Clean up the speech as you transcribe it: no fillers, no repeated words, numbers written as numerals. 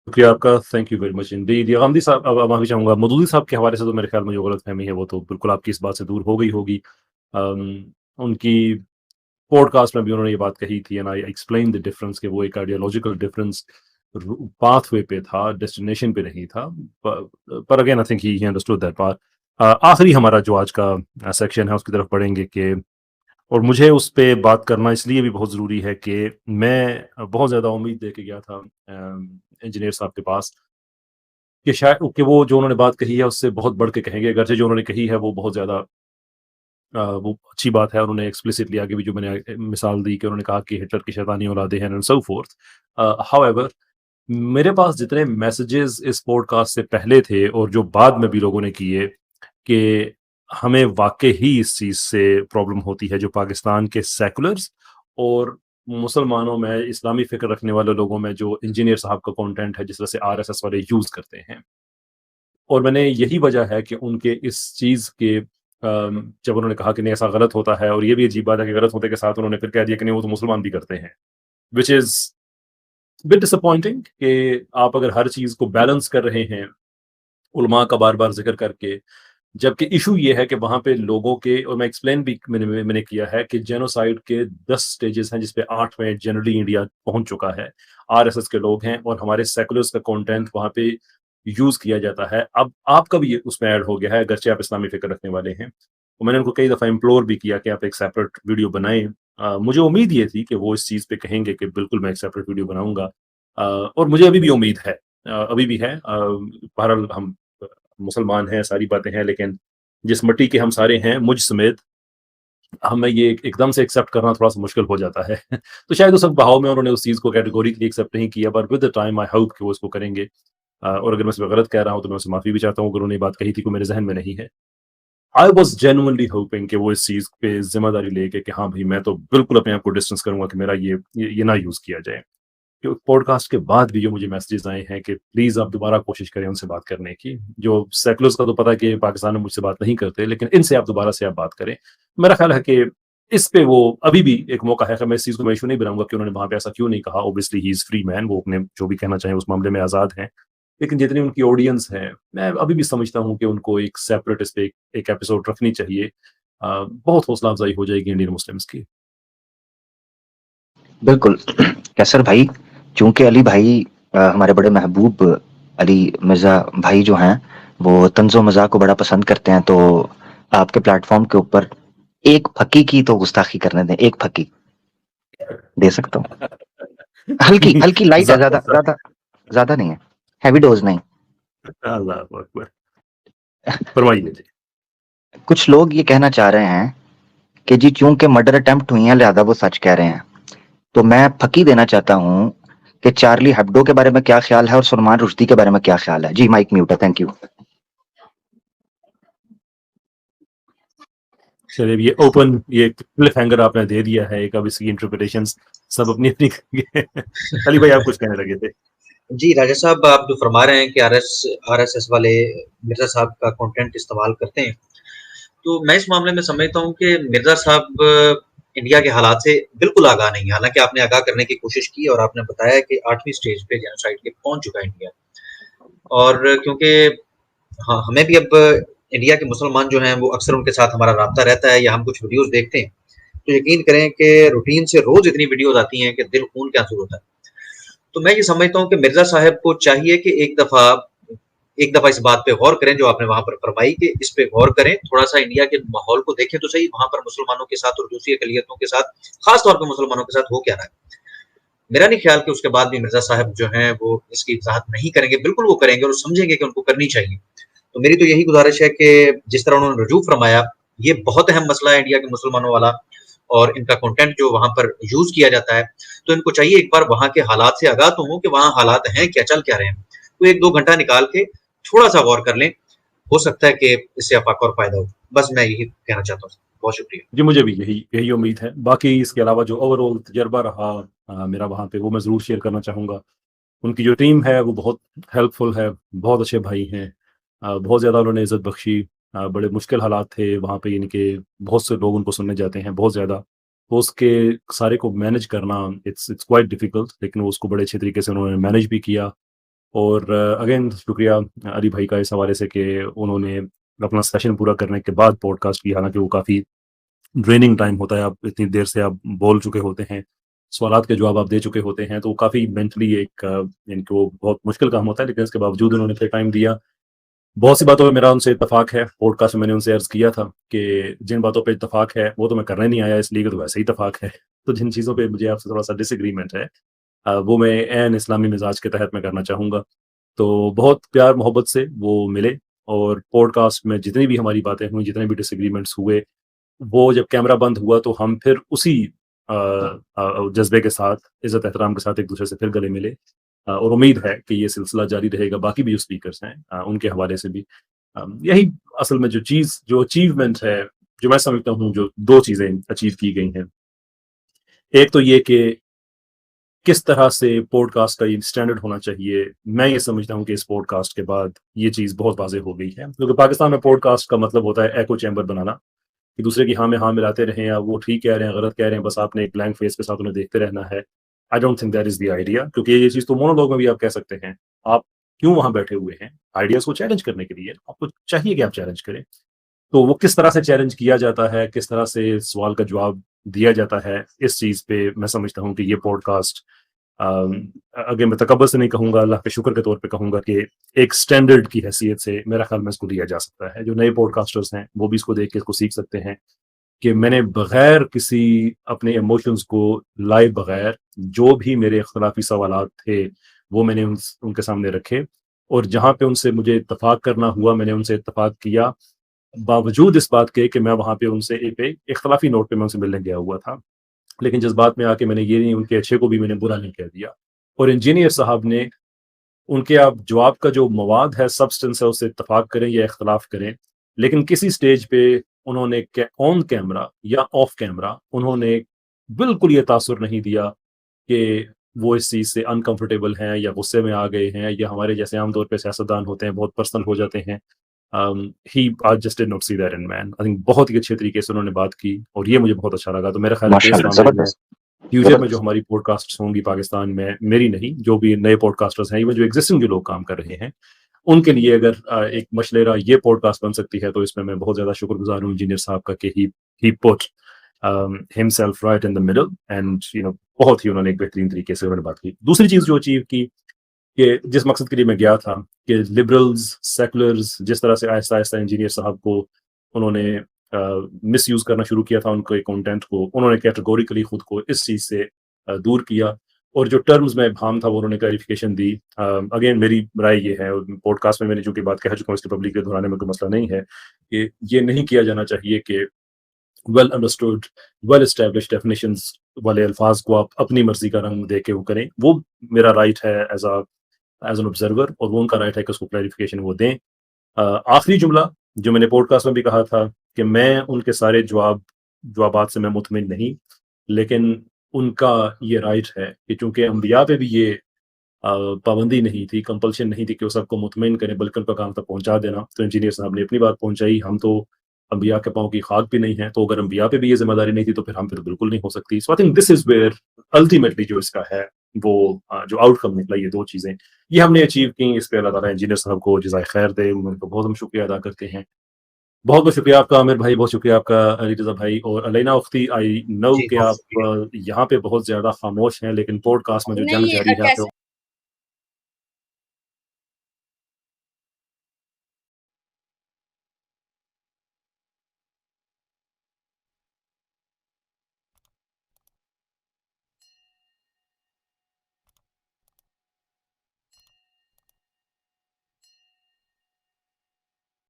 شکریہ آپ کا، thank you very much indeed. یہ غامدی صاحب، اب معافی چاہوں گا، مودودی صاحب کے حوالے سے تو میرے خیال میں جو غلط فہمی ہے وہ تو بالکل آپ کی اس بات سے دور ہو گئی ہوگی۔ ان کی پوڈ کاسٹ میں بھی انہوں نے یہ بات کہی تھی، and I explain the difference, کہ وہ ایک آئیڈیالوجیکل ڈفرنس پاتھ وے پہ تھا، ڈیسٹینیشن پہ نہیں تھا۔ پر again I think he understood that part. آخری ہمارا جو آج کا سیکشن ہے اس کی طرف پڑھیں گے، کہ اور مجھے اس پہ بات کرنا اس لیے بھی بہت ضروری ہے کہ میں بہت زیادہ امید دے کے گیا تھا انجینئر صاحب کے پاس، کہ شاید کہ وہ جو انہوں نے بات کہی ہے اس سے بہت بڑھ کے کہیں گے، اگرچہ جو انہوں نے کہی ہے وہ بہت زیادہ وہ اچھی بات ہے۔ انہوں نے ایکسپلیسٹلی آگے بھی جو میں نے مثال دی کہ انہوں نے کہا کہ ہٹلر کی شیطانی اولادیں ہیں and so forth. How ever, میرے پاس جتنے میسیجز اس پوڈ کاسٹ سے پہلے تھے اور جو بعد میں بھی لوگوں نے کیے، کہ ہمیں واقع ہی اس چیز سے پرابلم ہوتی ہے جو پاکستان کے سیکولرز اور مسلمانوں میں، اسلامی فکر رکھنے والے لوگوں میں جو انجینئر صاحب کا کانٹینٹ ہے جس طرح سے RSS والے یوز کرتے ہیں۔ اور میں نے یہی وجہ ہے کہ ان کے اس چیز کے جب انہوں نے کہا کہ نہیں ایسا غلط ہوتا ہے، اور یہ بھی عجیب بات ہے کہ غلط ہوتے کے ساتھ انہوں نے پھر کہہ دیا کہ نہیں وہ تو مسلمان بھی کرتے ہیں، وچ از بٹ ڈس اپوائنٹنگ، کہ آپ اگر ہر چیز کو بیلنس کر رہے ہیں علماء کا بار بار ذکر کر کے، جبکہ ایشو یہ ہے کہ وہاں پہ لوگوں کے، اور میں ایکسپلین بھی میں نے کیا ہے کہ جینوسائیڈ کے 10 سٹیجز ہیں جس پہ 8ویں جنرلی انڈیا پہنچ چکا ہے، RSS کے لوگ ہیں اور ہمارے سیکولرز کا کانٹینٹ وہاں پہ یوز کیا جاتا ہے۔ اب آپ کا بھی اس میں ایڈ ہو گیا ہے، اگرچہ آپ اسلامی فکر رکھنے والے ہیں۔ تو میں نے ان کو کئی دفعہ امپلور بھی کیا کہ آپ ایک سیپریٹ ویڈیو بنائیں۔ مجھے امید یہ تھی کہ وہ اس چیز پہ کہیں گے کہ بالکل میں ایک سیپریٹ ویڈیو بناؤں گا، اور مجھے ابھی بھی امید ہے، ابھی بھی ہے۔ بہرحال ہم مسلمان ہیں، ساری باتیں ہیں، لیکن جس مٹی کے ہم سارے ہیں، مجھ سمیت، ہمیں یہ ایک دم سے ایکسیپٹ کرنا تھوڑا سا مشکل ہو جاتا ہے۔ تو شاید اس وقت بہاؤ میں انہوں نے اس چیز کو کیٹیگوریکلی ایکسیپٹ نہیں کیا، but with the time I hope کہ وہ اس کو کریں گے۔ اور اگر میں اس میں غلط کہہ رہا ہوں تو میں اسے معافی بھی چاہتا ہوں، اگر انہوں نے بات کہی تھی کو میرے ذہن میں نہیں ہے۔ آئی واز جینوئنلی ہوپنگ کہ وہ اس چیز پہ ذمہ داری لے کے کہ ہاں بھائی میں تو بالکل اپنے آپ کو ڈسٹینس کروں گا کہ میرا یہ نہ یوز کیا جائے۔ پوڈ کاسٹ کے بعد بھی جو مجھے میسیجز آئے ہیں کہ پلیز آپ دوبارہ کوشش کریں ان سے بات کرنے کی، جو سیکولرز کا تو پتہ ہے کہ پاکستان میں مجھ سے بات نہیں کرتے، لیکن ان سے آپ دوبارہ سے آپ بات کریں۔ میرا خیال ہے کہ اس پہ وہ ابھی بھی ایک موقع ہے۔ میں اس چیز کو میں ایشو نہیں بناؤں گا کہ انہوں نے وہاں پہ ایسا کیوں نہیں کہا، اوبیسلی ہی از فری مین، وہ اپنے جو بھی کہنا چاہیں اس معاملے میں آزاد ہیں، لیکن جتنی ان کی آڈینس ہے میں ابھی بھی سمجھتا ہوں کہ ان کو ایک سیپریٹ اس پہ ایک ایپیسوڈ رکھنی چاہیے۔ بہت حوصلہ افزائی ہو جائے گی انڈین مسلمس کی۔ بالکل کیسر بھائی، چونکہ علی بھائی ہمارے بڑے محبوب علی مرزا بھائی جو ہیں وہ طنز و مزاح کو بڑا پسند کرتے ہیں، تو آپ کے پلیٹ فارم کے اوپر ایک پھکی کی تو گستاخی کرنے دیں، ایک پھکی دے سکتا ہوں، ہلکی ہلکی لائٹ ہے، زیادہ زیادہ زیادہ نہیں ہے، ہیوی ڈوز نہیں۔ اللہ اکبر، فرمائیے جی۔ کچھ لوگ یہ کہنا چاہ رہے ہیں کہ جی چونکہ مرڈر اٹمپٹ ہوئی ہیں لہذا وہ سچ کہہ رہے ہیں، تو میں پھکی دینا چاہتا ہوں کہ چارلی ہیبڈو کے بارے میں کیا خیال ہے اور سلمان رشدی کے بارے میں کیا خیال ہے۔ جی مائک میوٹ ہے، تھینک یو۔ چلیے یہ اوپن، یہ کلف ہینگر آپ نے دے دیا ہے ایک، اب اس کی انٹرپریٹیشنز سب اپنی اپنی کریں گے۔ علی بھائی آپ کچھ کہنے لگے تھے۔ جی راجہ صاحب، آپ جو فرما رہے ہیں کہ RSS والے مرزا صاحب کا کنٹینٹ استعمال کرتے ہیں، تو میں اس معاملے میں سمجھتا ہوں کہ مرزا صاحب انڈیا کے حالات سے بالکل آگاہ نہیں ہے، حالانکہ آپ نے آگاہ کرنے کی کوشش کی اور آپ نے بتایا کہ 8ویں سٹیج پہ جینوسائیڈ کے پہنچ چکا ہے انڈیا۔ اور کیونکہ ہاں ہمیں بھی اب انڈیا کے مسلمان جو ہیں وہ اکثر ان کے ساتھ ہمارا رابطہ رہتا ہے یا ہم کچھ ویڈیوز دیکھتے ہیں، تو یقین کریں کہ روٹین سے روز اتنی ویڈیوز آتی ہیں کہ دل خون کے آنسو ہوتا ہے۔ تو میں یہ سمجھتا ہوں کہ مرزا صاحب کو چاہیے کہ ایک دفعہ اس بات پہ غور کریں جو آپ نے وہاں پر فرمائی، کہ اس پہ غور کریں، تھوڑا سا انڈیا کے ماحول کو دیکھیں تو صحیح، وہاں پر مسلمانوں کے ساتھ اور دوسری اقلیتوں کے ساتھ، خاص طور پہ مسلمانوں کے ساتھ ہو کیا رہا ہے۔ میرا نہیں خیال کہ اس کے بعد بھی مرزا صاحب جو ہیں وہ اس کی وضاحت نہیں کریں گے، بالکل وہ کریں گے اور سمجھیں گے کہ ان کو کرنی چاہیے۔ تو میری تو یہی گزارش ہے کہ جس طرح انہوں نے رجوع فرمایا، یہ بہت اہم مسئلہ ہے انڈیا کے مسلمانوں والا، اور ان کا کنٹینٹ جو وہاں پر یوز کیا جاتا ہے، تو ان کو چاہیے ایک بار وہاں کے حالات سے آگاہ تو ہوں کہ وہاں حالات ہیں کیا، چل کیا رہے ہیں، تو 1-2 گھنٹہ نکال کے تھوڑا سا غور کر لیں، ہو سکتا ہے کہ اس سے افاق اور فائدہ ہو۔ بس میں یہی کہنا چاہتا ہوں، بہت شکریہ جی مجھے بھی یہی امید ہے۔ باقی اس کے علاوہ جو اوور آل تجربہ رہا میرا وہاں پہ، وہ میں ضرور شیئر کرنا چاہوں گا۔ ان کی جو ٹیم ہے وہ بہت ہیلپ فل ہے، بہت اچھے بھائی ہیں، بہت زیادہ انہوں نے عزت بخشی۔ بڑے مشکل حالات تھے وہاں پہ، یعنی کہ بہت سے لوگ ان کو سننے جاتے ہیں بہت زیادہ، تو اس کے سارے کو مینج کرنا اٹس کوائٹ ڈیفیکلٹ، لیکن وہ اس کو بڑے اچھے طریقے سے انہوں نے مینج بھی کیا۔ اور اگین شکریہ علی بھائی کا اس حوالے سے کہ انہوں نے اپنا سیشن پورا کرنے کے بعد پوڈ کاسٹ کی، حالانکہ وہ کافی ڈریننگ ٹائم ہوتا ہے، آپ اتنی دیر سے آپ بول چکے ہوتے ہیں، سوالات کے جواب آپ دے چکے ہوتے ہیں، تو وہ کافی مینٹلی ایک ان کو بہت مشکل کام ہوتا ہے، لیکن اس کے باوجود انہوں نے پھر ٹائم دیا. بہت سی باتوں پہ میرا ان سے اتفاق ہے. پوڈ کاسٹ میں نے ان سے عرض کیا تھا کہ جن باتوں پہ اتفاق ہے وہ تو میں کرنے نہیں آیا اس لیے کہ تو ویسے ہی اتفاق ہے، تو جن چیزوں پہ مجھے آپ سے تھوڑا سا ڈس ایگریمنٹ ہے وہ میں عین اسلامی مزاج کے تحت میں کرنا چاہوں گا. تو بہت پیار محبت سے وہ ملے، اور پوڈ کاسٹ میں جتنی بھی ہماری باتیں ہوئیں، جتنے بھی ڈس ایگریمنٹس ہوئے، وہ جب کیمرہ بند ہوا تو ہم پھر اسی جذبے کے ساتھ، عزت احترام کے ساتھ ایک دوسرے سے پھر گلے ملے. اور امید ہے کہ یہ سلسلہ جاری رہے گا. باقی بھی جو اسپیکرس ہیں ان کے حوالے سے بھی یہی اصل میں جو اچیومنٹ ہے، جو میں سمجھتا ہوں جو 2 چیزیں اچیو کی گئی ہیں. ایک تو یہ کہ کس طرح سے پوڈ کاسٹ کا یہ اسٹینڈرڈ ہونا چاہیے. میں یہ سمجھتا ہوں کہ اس پوڈ کاسٹ کے بعد یہ چیز بہت واضح ہو گئی ہے، کیونکہ پاکستان میں پوڈ کاسٹ کا مطلب ہوتا ہے ایکو چیمبر بنانا، کہ دوسرے کی ہاں میں ہاں ملاتے رہیں، یا وہ ٹھیک کہہ رہے ہیں غلط کہہ رہے ہیں، بس آپ نے ایک بلینک فیس کے ساتھ انہیں دیکھتے رہنا ہے. I don't think that is the idea, کیونکہ یہ چیز تو مونولوگ میں بھی آپ کہہ سکتے ہیں. آپ کیوں وہاں بیٹھے ہوئے ہیں؟ آئیڈیاز کو چیلنج کرنے کے لیے. آپ کو چاہیے کہ آپ چیلنج کریں. تو وہ کس طرح سے چیلنج کیا جاتا ہے، کس طرح سے سوال کا جواب دیا جاتا ہے، اس چیز پہ میں سمجھتا ہوں کہ یہ پوڈ کاسٹ اگر میں تکبر سے نہیں کہوں گا، اللہ کے شکر کے طور پہ کہوں گا کہ ایک سٹینڈرڈ کی حیثیت سے میرا خیال میں اس کو دیا جا سکتا ہے. جو نئے پوڈ کاسٹرز ہیں وہ بھی اس کو دیکھ کے اس کو سیکھ سکتے ہیں کہ میں نے بغیر کسی اپنے ایموشنز کو لائے بغیر جو بھی میرے اختلافی سوالات تھے وہ میں نے ان کے سامنے رکھے، اور جہاں پہ ان سے مجھے اتفاق کرنا ہوا میں نے ان سے اتفاق کیا، باوجود اس بات کے کہ میں وہاں پہ ان سے ایک اختلافی نوٹ پہ میں ان سے ملنے گیا ہوا تھا. لیکن جس بات میں آ کے میں نے یہ نہیں ان کے اچھے کو بھی میں نے برا نہیں کہہ دیا. اور انجینئر صاحب نے ان کے آپ جواب کا جو مواد ہے، سبسٹنس ہے، اس سے اتفاق کریں یا اختلاف کریں، لیکن کسی سٹیج پہ انہوں نے آن کیمرہ یا آف کیمرہ انہوں نے بالکل یہ تاثر نہیں دیا کہ وہ اس چیز سے انکمفرٹیبل ہیں یا غصے میں آ گئے ہیں، یا ہمارے جیسے عام طور پہ سیاستدان ہوتے ہیں بہت پرسنل ہو جاتے ہیں. He just did not see that in man. I think بہت ہی اچھے طریقے سے انہوں نے بات کی، اور یہ مجھے بہت اچھا لگا. تو میرا خیال ہے کہ اس معاملے میں فیوچر میں جو ہماری پوڈ کاسٹس ہوں گی پاکستان میں، میری نہیں، جو بھی نئے پوڈ کاسٹرز ہیں، ایون جو ایگزسٹنگ جو لوگ کام کر رہے ہیں، ان کے لیے اگر ایک مشلیرہ یہ پوڈ کاسٹ بن سکتی ہے تو اس میں بہت زیادہ شکر گزار ہوں انجینئر صاحب کا کہ he put himself right in the middle and بہت ہی انہوں نے ایک بہترین طریقے سے انہوں نے بات کی. دوسری چیز جو اچیو کی کہ جس مقصد کے لیے میں گیا تھا کہ لبرلز سیکولرز جس طرح سے آہستہ آہستہ انجینئر صاحب کو انہوں نے مس یوز کرنا شروع کیا تھا، ان کے کانٹینٹ کو انہوں نے کیٹیگوریکلی خود کو اس چیز سے دور کیا، اور جو ٹرمز میں ابہام تھا وہ انہوں نے کلیریفیکیشن دی. اگین میری رائے یہ ہے، پوڈ کاسٹ میں نے جو کہ بات کہہ چکا ہوں، اس کے پبلک کے دہرانے میں کوئی مسئلہ نہیں ہے، کہ یہ نہیں کیا جانا چاہیے کہ well understood well establish definitions والے الفاظ کو آپ اپنی مرضی کا رنگ دے کے وہ کریں. وہ میرا رائٹ ہے ایز این آبزرور، اور وہ ان کا رائٹ ہے کہ اس کو کلیریفیکیشن وہ دیں. آخری جملہ جو میں نے پوڈ کاسٹ میں بھی کہا تھا کہ میں ان کے سارے جوابات سے میں مطمئن نہیں، لیکن ان کا یہ رائٹ ہے کہ چونکہ انبیاء پہ بھی یہ پابندی نہیں تھی، کمپلشن نہیں تھی کہ وہ سب کو مطمئن کریں بلکہ ان کا کام تک پہنچا دینا. تو انجینئر صاحب نے اپنی بات پہنچائی. ہم تو انبیاء کے پاؤں کی خاک بھی نہیں ہیں، تو اگر انبیاء پہ بھی یہ ذمہ داری نہیں تھی تو پھر ہم پہ بالکل نہیں ہو سکتی. So I think this is where ultimately جو اس کا ہے وہ جو آؤٹ کم نکلا، یہ 2 چیزیں یہ ہم نے اچیو کی. اس پہ اللہ تعالیٰ انجینئر صاحب کو جزائے خیر دے، ان کو بہت ہم شکریہ ادا کرتے ہیں. بہت بہت شکریہ آپ کا عامر بھائی، بہت شکریہ آپ کا علی رضا بھائی. اور علینا اختی، آئی نو کہ آپ یہاں پہ بہت زیادہ خاموش ہیں، لیکن پوڈ کاسٹ میں جو جنگ جاری ہے